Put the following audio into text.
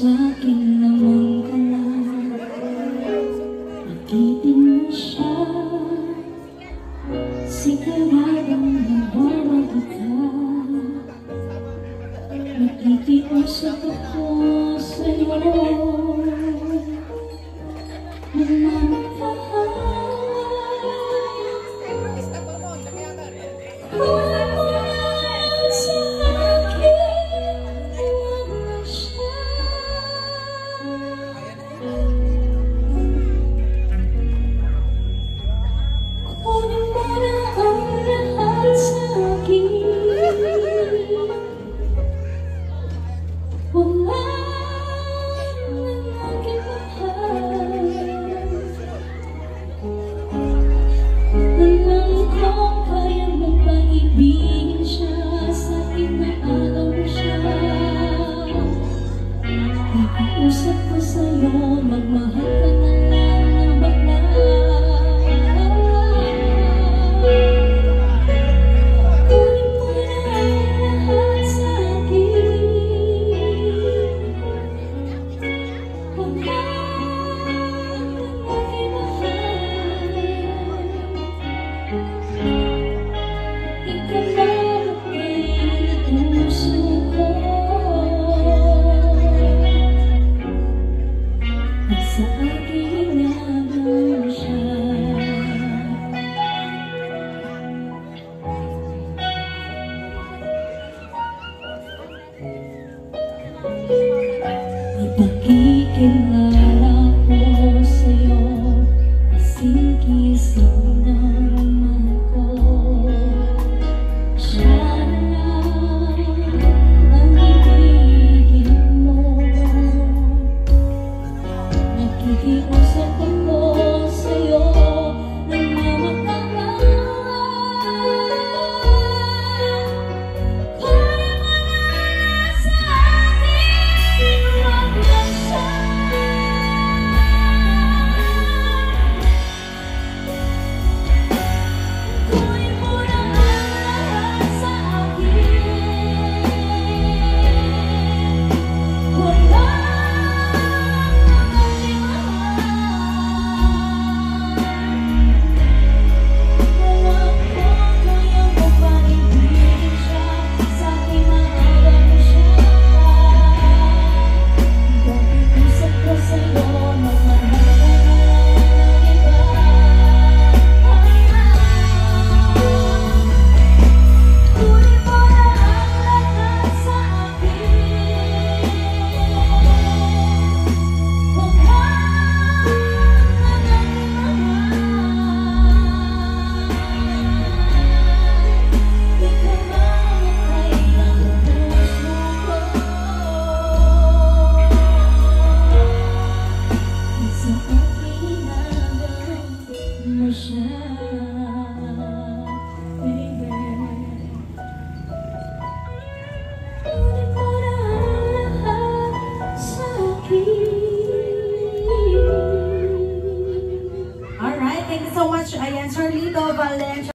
sa'kin naman ka lang. Akitin mo siya, siguradong nabawag kita. Nakikiusap ako sa'yo, nagmamahal. Kunin mo na sa akin, huwag na siya. Kunin mo na ang lahat sa akin. Wala nang aking mahal. Alam kong kaya mo pa ibigin siya, sa akin na araw siya. Nakiusap ko sa'yo, magmahal ka na lang ng bakla. Kunin mo na ang lahat sa akin. Wala nang aking mahal. Ikaw lang ang puso ko. Nasa akin lamang siya. Ipakikilala ko sa'yo, kasing-kising naman ko. Siya na lang ang ibigin mo. Nakikiusap ako sa'yo, nagmamahal. Kunin mo na sa akin, huwag na siya. Kunin mo na ang lahat sa akin. Wala nang aking mahal. Alam ko kaya mo pa ibigin siya, sa akin na araw siya. Nakiusap ko sa'yo, magmahal ka na lang ng iba. Kunin mo na ang lahat sa akin. Wala nang aking mahal. Ikaw lang ang puso ko. Nasa akin lamang mo siya.